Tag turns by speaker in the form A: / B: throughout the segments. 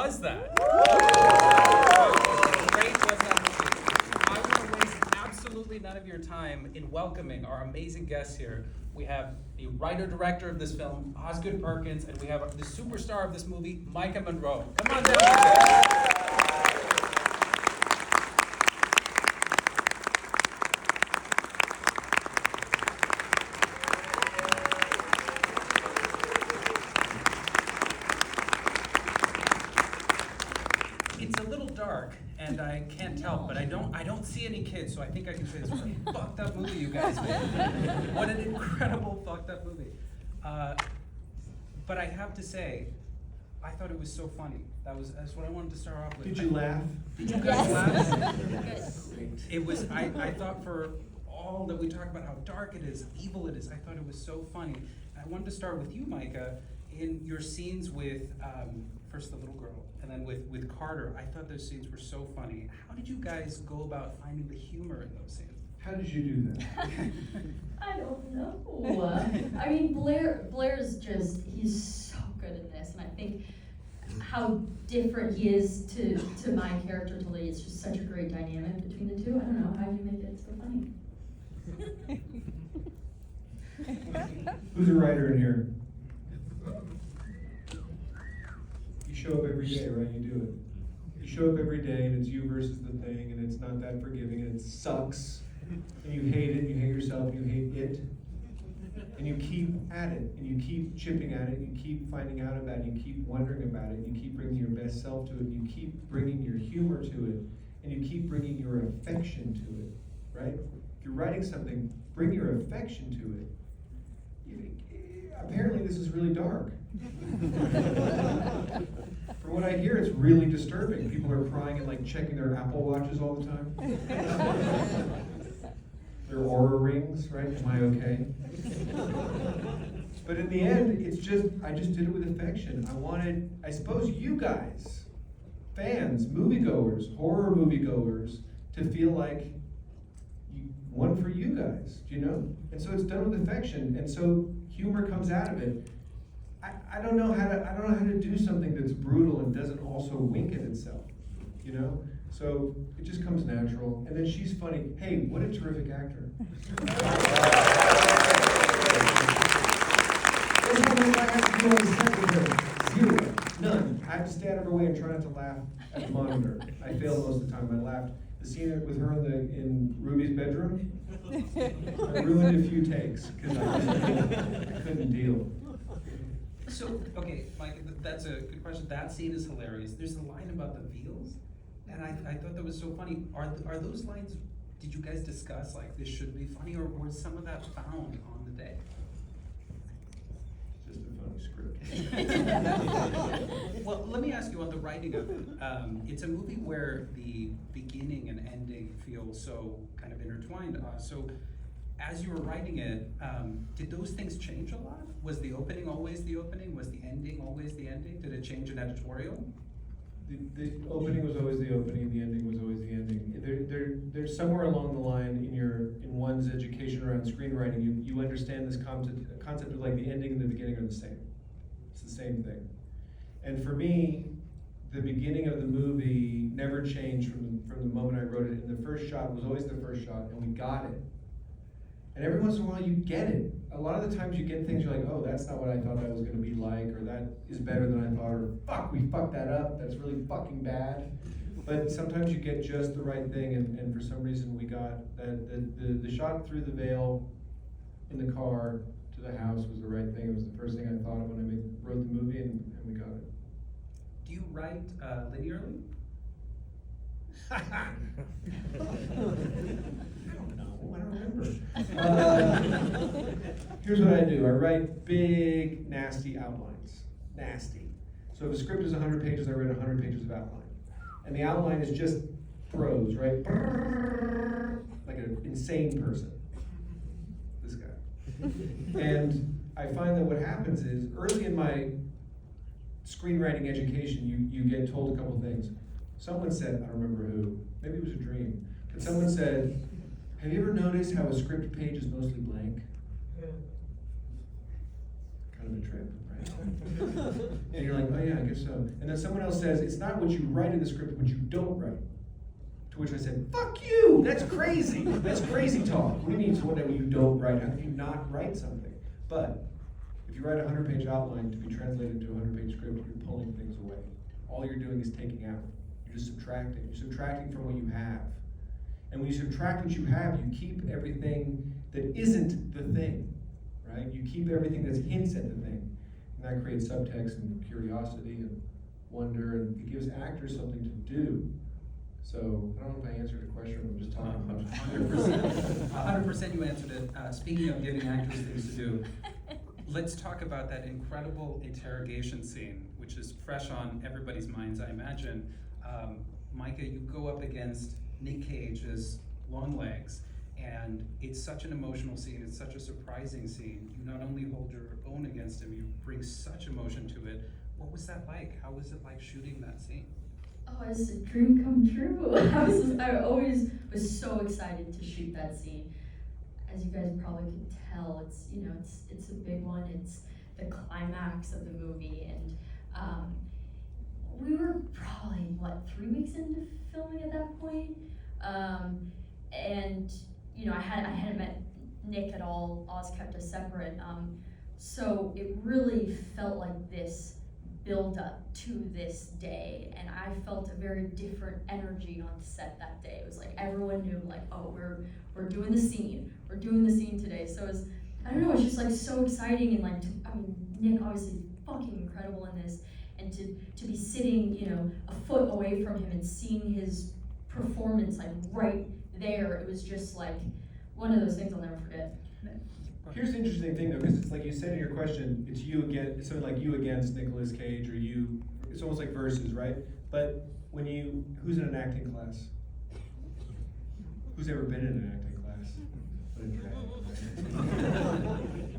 A: was that? Great was that movie? I want to waste absolutely none of your time in welcoming our amazing guests here. We have the writer-director of this film, Osgood Perkins, and we have the superstar of this movie, Maika Monroe. Come on down. It's a little dark, and I can't tell, but I don't see any kids, so I think I can say this was a fucked up movie you guys made. What an incredible fucked up movie. But I have to say, I thought it was so funny. That's what I wanted to start off with.
B: Did you laugh?
A: Did you guys laugh? It was, I thought for all that we talk about how dark it is, evil it is, I thought it was so funny. I wanted to start with you, Maika, in your scenes with, first the little girl, and then with Carter. I thought those scenes were so funny. How did you guys go about finding the humor in those scenes?
B: How did you do that?
C: I don't know. I mean, Blair's just, he's so good in this, and I think how different he is to my character totally. It's just such a great dynamic between the two. I don't know, how do you make it so funny?
B: Who's a writer in here? You show up every day, right? You do it. You show up every day, and it's you versus the thing, and it's not that forgiving, and it sucks, and you hate it, you hate yourself, you hate it, and you keep at it, and you keep chipping at it, and you keep finding out about it, and you keep wondering about it, and you keep bringing your best self to it, and you keep bringing your humor to it, and you keep bringing your affection to it, right? If you're writing something, bring your affection to it. Apparently this is really dark. From what I hear, it's really disturbing. People are crying and like checking their Apple Watches all the time. Their Aura rings, right? Am I okay? But in the end, I just did it with affection. I suppose you guys, fans, moviegoers, horror moviegoers, to feel like one for you guys, you know? And so it's done with affection, and so humor comes out of it. I don't know how to do something that's brutal and doesn't also wink at itself, you know? So it just comes natural. And then she's funny. Hey, what a terrific actor. That's how much I have to do on the set with her. Zero. None. I have to stay out of her way and try not to laugh at the monitor. I fail most of the time. I laughed. The scene with her in Ruby's bedroom, I ruined a few takes because I couldn't deal.
A: So, okay, Mike, that's a good question. That scene is hilarious. There's a line about the veals, and I thought that was so funny. Are those lines, did you guys discuss, like, this should be funny, or was some of that found on the day?
B: Just a funny script.
A: Well, let me ask you on the writing of it. It's a movie where the beginning and ending feel so kind of intertwined. So as you were writing it, did those things change a lot? Was the opening always the opening? Was the ending always the ending? Did it change in editorial?
B: The opening was always the opening, the ending was always the ending. There's somewhere along the line in one's education around screenwriting, you understand this concept of like the ending and the beginning are the same. It's the same thing. And for me, the beginning of the movie never changed from the moment I wrote it. And the first shot was always the first shot, and we got it. And every once in a while you get it. A lot of the times you get things you're like, oh, that's not what I thought that was gonna be like, or that is better than I thought, or fuck, we fucked that up, that's really fucking bad. But sometimes you get just the right thing, and for some reason we got that the shot through the veil in the car to the house was the right thing. It was the first thing I thought of when I wrote the movie, and we got it.
A: Do you write linearly?
B: I don't remember. Here's what I do. I write big, nasty outlines. Nasty. So if a script is 100 pages, I write 100 pages of outline. And the outline is just prose, right? Like an insane person. This guy. And I find that what happens is, early in my screenwriting education, you get told a couple things. Someone said, I don't remember who, maybe it was a dream, but someone said, have you ever noticed how a script page is mostly blank? kind of a trip, right? And you're like, oh yeah, I guess so. And then someone else says, it's not what you write in the script, what you don't write. To which I said, fuck you, that's crazy. That's crazy talk. What do you mean it's whatever you don't write? How can you not write something? But if you write a 100-page outline to be translated to a 100-page script, you're pulling things away. All you're doing is taking out. You're just subtracting. You're subtracting from what you have. And when you subtract what you have, you keep everything that isn't the thing, right? You keep everything that's hints at the thing. And that creates subtext and curiosity and wonder, and it gives actors something to do. So, I don't know if I answered the question, I'm just talking about
A: 100%. 100% you answered it. Speaking of giving actors things to do, let's talk about that incredible interrogation scene, which is fresh on everybody's minds, I imagine. Maika, you go up against Nick Cage as Longlegs, and it's such an emotional scene, it's such a surprising scene. You not only hold your own against him, you bring such emotion to it. What was that like? How was it like shooting that scene?
C: Oh, it's a dream come true. I always was so excited to shoot that scene. As you guys probably can tell, it's a big one. It's the climax of the movie, and we were probably 3 weeks into filming at that point, and I hadn't met Nick at all. Oz kept us separate, so it really felt like this build up to this day, and I felt a very different energy on set that day. It was like everyone knew, like, oh, we're doing the scene. We're doing the scene today. So it was, I don't know, it's just like so exciting, and like, Nick obviously fucking incredible in this, and to be sitting, a foot away from him and seeing his performance like right there, it was just like one of those things I'll never forget.
B: Here's the interesting thing though, because it's like you said in your question, it's you against, it's something like you against Nicolas Cage, or you, it's almost like versus, right? But when who's in an acting class? Who's ever been in an acting class? But in drag.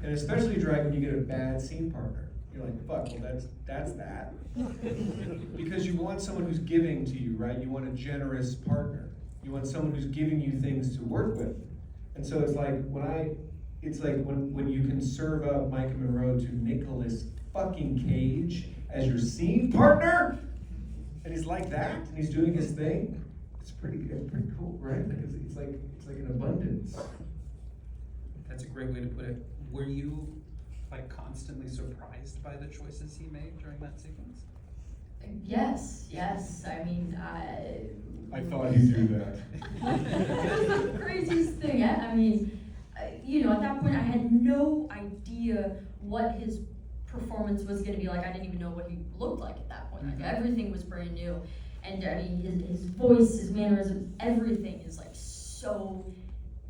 B: And especially drag when you get a bad scene partner. You're like, fuck, well that's that. Because you want someone who's giving to you, right? You want a generous partner. You want someone who's giving you things to work with. And so it's like when you can serve up Maika Monroe to Nicolas fucking Cage as your scene partner, and he's like that, and he's doing his thing. It's pretty cool, right? Because it's like an abundance.
A: That's a great way to put it. Were you like constantly surprised by the choices he made during that sequence?
C: Yes. I mean,
B: I thought you'd do that.
C: That's the craziest thing. I mean, at that point I had no idea what his performance was going to be like. I didn't even know what he looked like at that point. Like, everything was brand new. And I mean, his voice, his mannerisms, everything is like so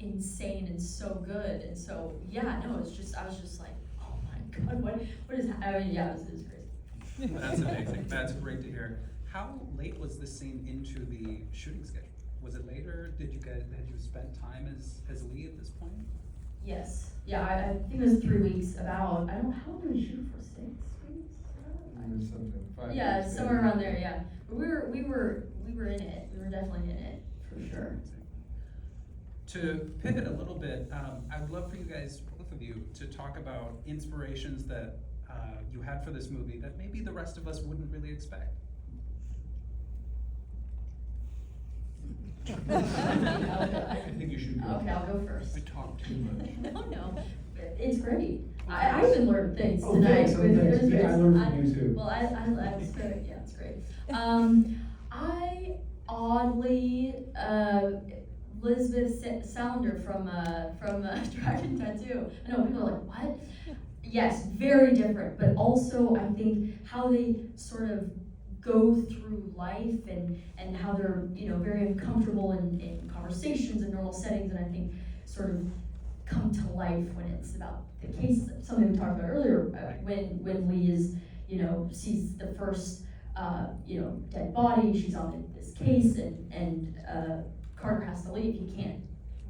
C: insane and so good. And so, yeah, no, I was just like, oh my God, what is happening? I mean, yeah, it was crazy.
A: That's amazing. That's great to hear. How late was this scene into the shooting schedule? Was it later? Had you spent time as Lee at this point?
C: Yes. Yeah, I think it was 3 weeks. How long did we shoot for? 6 weeks?
B: Something. 5
C: Yeah,
B: weeks,
C: somewhere around there. Yeah, but we were in it. We were definitely in it for sure.
A: To pivot a little bit, I would love for you guys, both of you, to talk about inspirations that you had for this movie that maybe the rest of us wouldn't really expect.
B: I think you should go.
C: Okay, I'll go first.
B: I talk too much.
C: No, it's great. I even learned things
B: Oh,
C: tonight.
B: thanks, I learned from you too.
C: Well, it's good. Yeah, it's great. I oddly, Elizabeth Salander from Dragon Tattoo. I know people are like, what? Yes, very different, but also I think how they sort of go through life and how they're very uncomfortable in conversations and normal settings, and I think sort of come to life when it's about the case, something we talked about earlier, when Lee is sees the first dead body, she's on this case, and Carter has to leave, he can't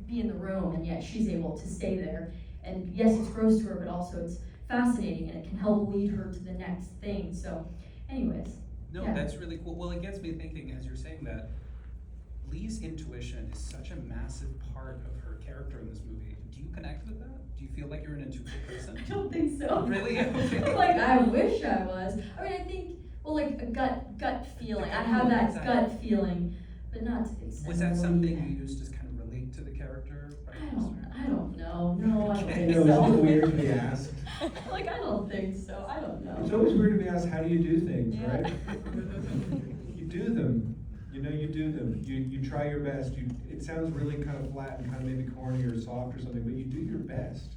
C: be in the room, and yet she's able to stay there, and yes, it's gross to her, but also it's fascinating, and it can help lead her to the next thing. So anyways.
A: No,
C: Yeah.
A: That's really cool. Well, it gets me thinking as you're saying that, Lee's intuition is such a massive part of her character in this movie. Do you connect with that? Do you feel like you're an intuitive person?
C: I don't think so.
A: Really? Okay.
C: Like, I wish I was. I mean, I think, well, like a gut feeling. I have that
A: Exactly.
C: gut feeling, but not to the extent.
A: Was that
C: of
A: something
C: believing
A: you
C: it.
A: used to kind of relate to the character?
C: I don't know. No, I don't
A: Okay.
C: think
B: You know,
C: so.
B: isn't it weird to be asked?
C: Like, I don't think so. I don't know.
B: It's always weird to be asked, how do you do things,
C: Yeah.
B: right? You do them. You know, you do them. You try your best. It sounds really kind of flat and kind of maybe corny or soft or something, but you do your best.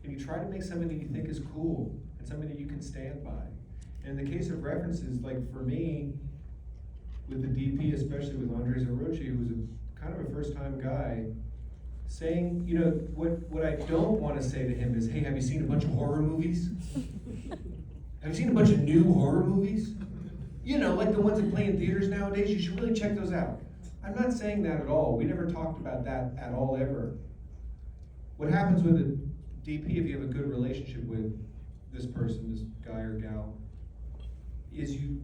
B: And you try to make something that you think is cool and something that you can stand by. And in the case of references, like for me, with the DP, especially with Andres Orochi, who was a kind of a first-time guy, saying, you know, what I don't want to say to him is, hey, have you seen a bunch of horror movies? Have you seen a bunch of new horror movies? You know, like the ones that play in theaters nowadays, you should really check those out. I'm not saying that at all. We never talked about that at all, ever. What happens with a DP, if you have a good relationship with this person, this guy or gal, is you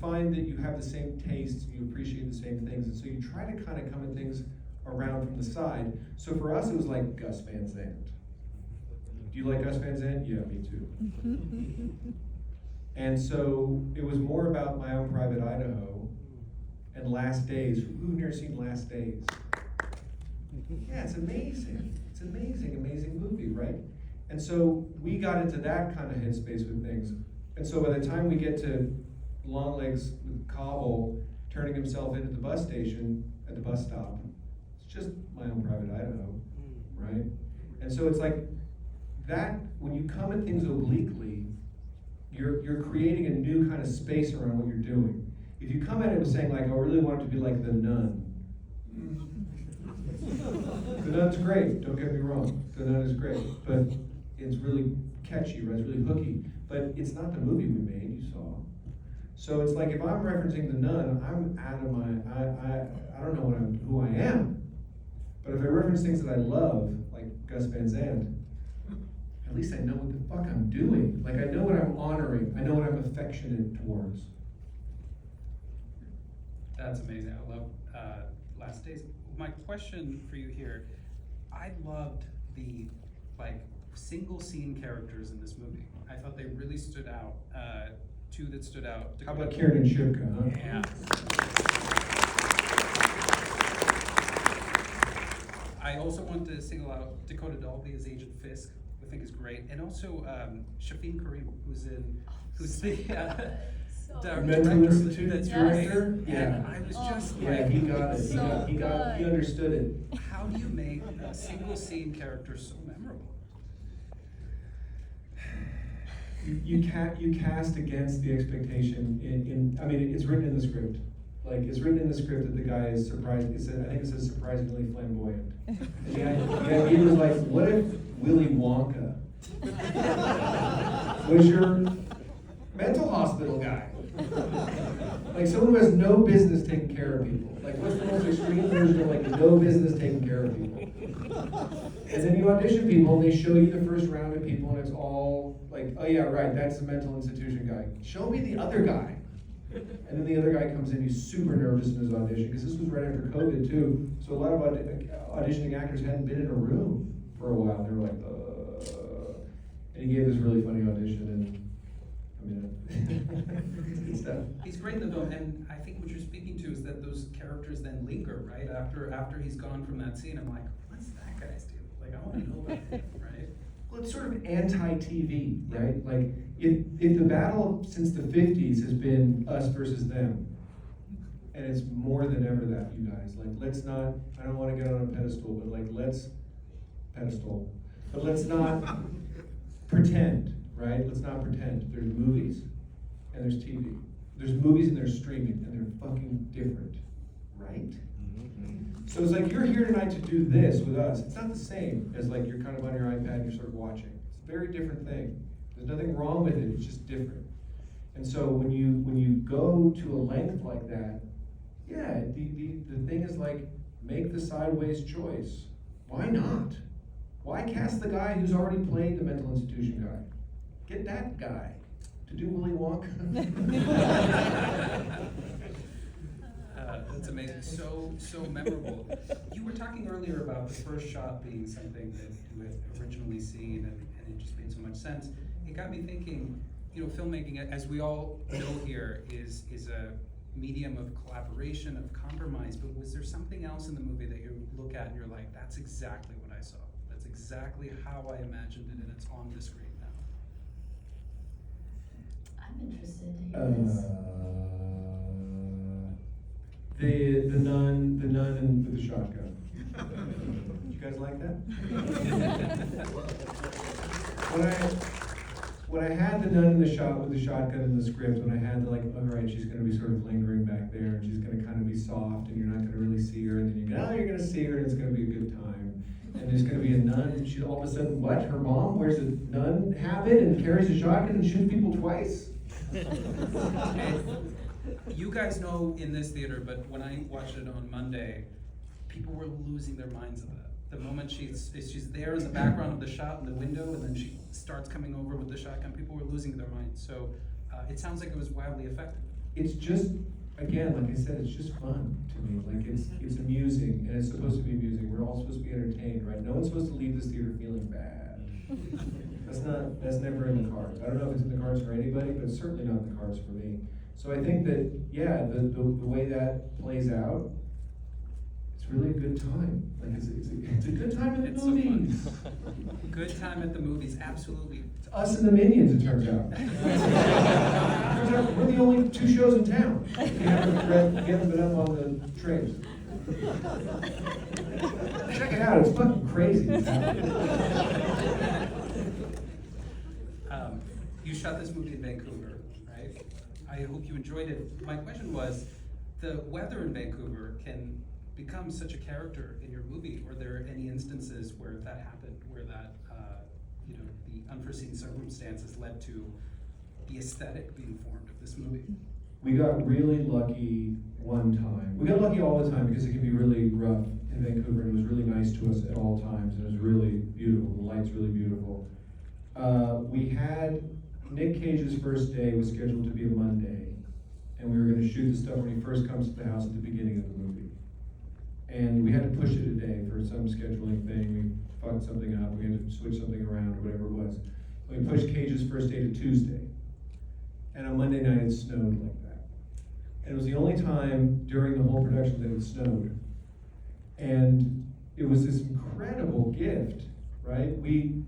B: find that you have the same tastes, you appreciate the same things, and so you try to kind of come at things around from the side. So for us, it was like Gus Van Sant. Do you like Gus Van Sant? Yeah, me too. And so it was more about My Own Private Idaho and Last Days. Who here seen Last Days? Yeah, it's amazing. It's an amazing, amazing movie, right? And so we got into that kind of headspace with things. And so by the time we get to Longlegs with Cobble turning himself into the bus station at the bus stop, it's just My Own Private Idaho, right? And so it's like that, when you come at things obliquely, you're creating a new kind of space around what you're doing. If you come at it with saying like, oh, I really want it to be like The Nun. The Nun's great, don't get me wrong. The Nun is great, but it's really catchy, right? It's really hooky. But it's not the movie we made, you saw. So it's like if I'm referencing The Nun, I'm out of my, I don't know who I am. But if I reference things that I love, like Gus Van Sant, at least I know what the fuck I'm doing. Like I know what I'm honoring. I know what I'm affectionate towards.
A: That's amazing. I love Last Days. My question for you here, I loved the like single scene characters in this movie. I thought they really stood out. Two that stood out.
B: How about Kieran and Shivka, huh?
A: Yeah. I also want to single out Dakota Dolby as Agent Fisk. I think is great, and also Shafin Karim, who's the
B: Mental
A: director.
B: Institute
A: That's
B: director?
A: right.
B: Yeah.
A: And I was just
B: Yeah,
A: like,
B: he got it.
C: So
B: He understood it.
A: how do you make a single scene character so memorable?
B: You cast against the expectation I mean, it's written in the script. Like, it's written in the script that the guy is surprised, I think it says surprisingly flamboyant. And the idea was like, what if Willy Wonka was your mental hospital guy? Like someone who has no business taking care of people. Like what's the most extreme version of like no business taking care of people? And then you audition people and they show you the first round of people and it's all like, oh yeah, right, that's the mental institution guy. Show me the other guy. And then the other guy comes in, he's super nervous in his audition, because this was right after COVID too. So a lot of auditioning actors hadn't been in a room for a while. They were like, and he gave this really funny audition, and I mean, it's stuff.
A: He's great though, and I think what you're speaking to is that those characters then linger, right? After he's gone from that scene, I'm like, what's that guy's deal? Like, I want to know about him, right?
B: Well, it's sort of anti-TV, right? Like, if the battle since the 50s has been us versus them, and it's more than ever that, you guys, like, let's not, I don't want to get on a pedestal, but like, let's not pretend, right? Let's not pretend. There's movies, and there's TV. There's movies and there's streaming, and they're fucking different, right? So it's like, you're here tonight to do this with us. It's not the same as like you're kind of on your iPad and you're sort of watching. It's a very different thing. There's nothing wrong with it, it's just different. And so when you go to a length like that, yeah, the thing is like, make the sideways choice. Why not? Why cast the guy who's already played the mental institution guy? Get that guy to do Willy Wonka.
A: That's It's amazing, so memorable. You were talking earlier about the first shot being something that you had originally seen, and it just made so much sense. It got me thinking, filmmaking, as we all know here, is a medium of collaboration, of compromise, but was there something else in the movie that you look at and you're like, that's exactly what I saw. That's exactly how I imagined it, and it's on the screen now.
C: I'm interested to hear this.
B: The nun and with the shotgun. You guys like that? When I had the nun in the shot with the shotgun in the script, when I had all right, she's going to be sort of lingering back there, and she's going to kind of be soft, and you're not going to really see her, and then you're going to see her, and it's going to be a good time. And there's going to be a nun, and she all of a sudden, what? Her mom wears a nun habit and carries a shotgun and shoots people twice?
A: You guys know in this theater, but when I watched it on Monday, people were losing their minds at that. The moment she's there in the background of the shot in the window, and then she starts coming over with the shotgun, people were losing their minds. So it sounds like it was wildly effective.
B: It's just, again, like I said, it's just fun to me. Like it's amusing, and it's supposed to be amusing. We're all supposed to be entertained, right? No one's supposed to leave this theater feeling bad. That's never in the cards. I don't know if it's in the cards for anybody, but it's certainly not in the cards for me. So I think that, yeah, the way that plays out, it's really a good time. Like it's a good time at the movies.
A: So good time at the movies, absolutely.
B: It's us and the Minions, it turns out. Turns out we're the only two shows in town. We haven't been up on the trains. Check it out, it's fucking crazy.
A: You shot this movie in Vancouver, right? I hope you enjoyed it. My question was, the weather in Vancouver can become such a character in your movie. Were there any instances where that happened, where that, the unforeseen circumstances led to the aesthetic being formed of this movie?
B: We got really lucky one time. We got lucky all the time because it can be really rough in Vancouver, and it was really nice to us at all times, and it was really beautiful. The light's really beautiful. We had Nick Cage's first day was scheduled to be a Monday, and we were going to shoot the stuff when he first comes to the house at the beginning of the movie. And we had to push it a day for some scheduling thing. We fucked something up. We had to switch something around, or whatever it was. We pushed Cage's first day to Tuesday, and on Monday night it snowed like that. And it was the only time during the whole production that it snowed. And it was this incredible gift, right?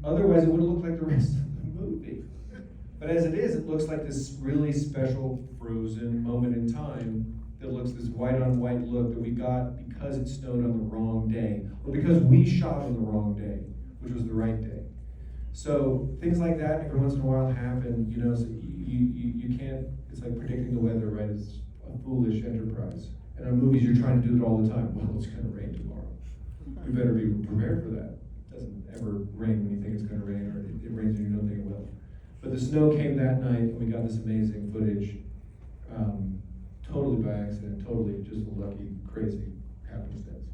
B: Otherwise it would have looked like the rest of the movie. But as it is, it looks like this really special frozen moment in time that looks this white on white look that we got because it snowed on the wrong day, or because we shot on the wrong day, which was the right day. So things like that every once in a while happen, so you can't, it's like predicting the weather, right? It's a foolish enterprise. And on movies, you're trying to do it all the time. Well, it's gonna rain tomorrow. We better be prepared for that. It doesn't ever rain when you think it's gonna rain, or it rains when you don't think it will. But the snow came that night, and we got this amazing footage, totally by accident, totally just a lucky, crazy happenstance.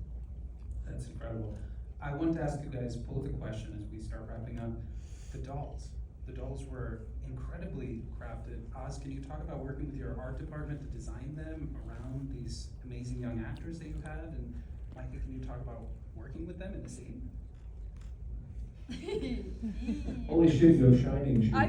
A: That's incredible. I want to ask you guys both a question as we start wrapping up. The dolls. The dolls were incredibly crafted. Oz, can you talk about working with your art department to design them around these amazing young actors that you had? And Maika, can you talk about working with them in the scene?
B: Holy shit, you have shining shoes.
C: I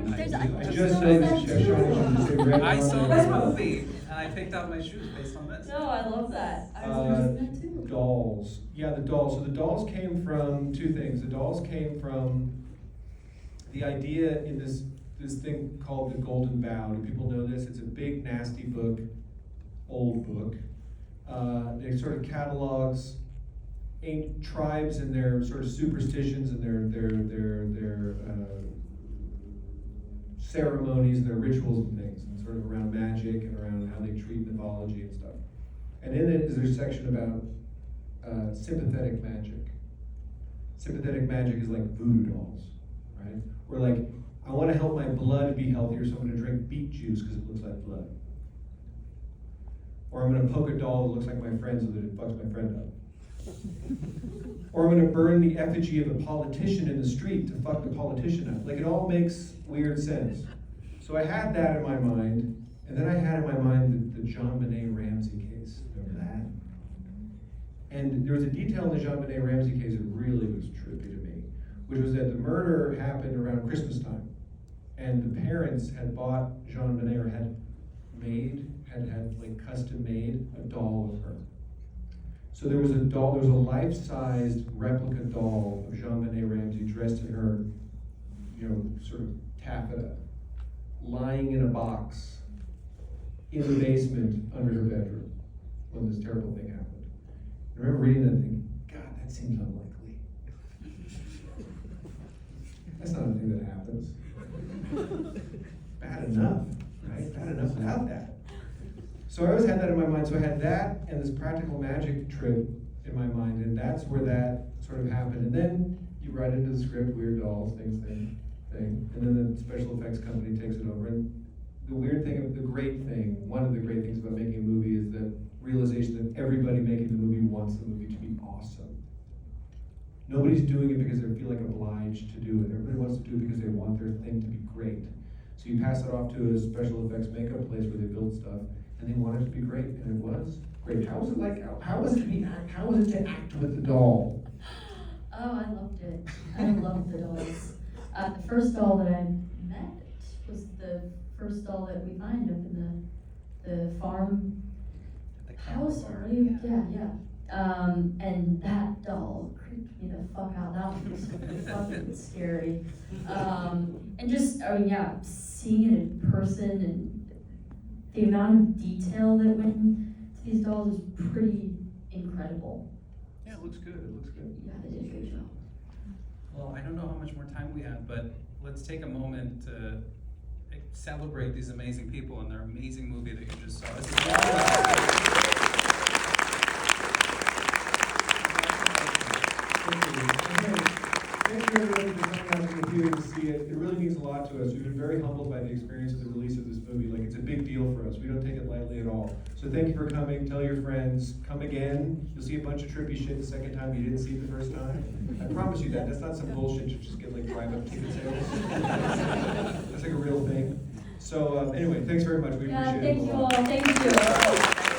B: just noticed you have shining shoes. They say red
A: I
B: on
A: saw
B: there.
A: this movie and I picked out my shoes based on this.
C: No, I love that. I was noticing that too.
B: Dolls. Yeah, the dolls. So the dolls came from two things. The dolls came from the idea in this thing called the Golden Bough. Do people know this? It's a big, nasty book, old book. It sort of catalogs tribes and their sort of superstitions and their ceremonies and their rituals and things, and sort of around magic and around how they treat mythology and stuff. And in it is there a section about sympathetic magic. Sympathetic magic is like voodoo dolls, right? Or like, I want to help my blood be healthier, so I'm going to drink beet juice because it looks like blood. Or I'm going to poke a doll that looks like my friend so that it fucks my friend up. Or I'm going to burn the effigy of a politician in the street to fuck the politician up. Like, it all makes weird sense. So I had that in my mind, and then I had in my mind the John Benet Ramsey case. Remember that? And there was a detail in the JonBenet Ramsey case that really was trippy to me, which was that the murder happened around Christmas time. And the parents had bought JonBenet, or had like custom made a doll of her. So there was a doll, there was a life-sized replica doll of JonBenet Ramsey dressed in her, sort of taffeta, lying in a box in the basement under her bedroom when this terrible thing happened. I remember reading that and thinking, God, that seems unlikely. That's not a thing that happens. Bad enough, right? Bad enough without that. So I always had that in my mind. So I had that and this practical magic trip in my mind, and that's where that sort of happened. And then you write into the script, weird dolls, thing, and then the special effects company takes it over. And the weird thing, one of the great things about making a movie is the realization that everybody making the movie wants the movie to be awesome. Nobody's doing it because they feel like obliged to do it. Everybody wants to do it because they want their thing to be great. So you pass it off to a special effects makeup place where they build stuff, and they want it to be great, and it was great. How was it like? How was it to act with the doll?
C: Oh, I loved it. I loved the dolls. The first doll that I met was the first doll that we find up in the farm house. Yeah. And that doll creeped me the fuck out. That one was fucking scary. And just, seeing it in person and the amount of detail that went into these dolls is pretty incredible.
B: Yeah, it looks good.
C: Yeah, they did a great job.
A: Well, I don't know how much more time we have, but let's take a moment to celebrate these amazing people and their amazing movie that you just saw.
B: Thank you everybody for coming out to the theater to see it. It really means a lot to us. We've been very humbled by the experience of the release of this movie. Like, it's a big deal for us. We don't take it lightly at all. So thank you for coming. Tell your friends. Come again. You'll see a bunch of trippy shit the second time you didn't see it the first time. I promise you that. That's not some bullshit you just get like drive-up ticket sales. That's like a real thing. So anyway, thanks very much. We appreciate it.
C: Thank you all. Thank you.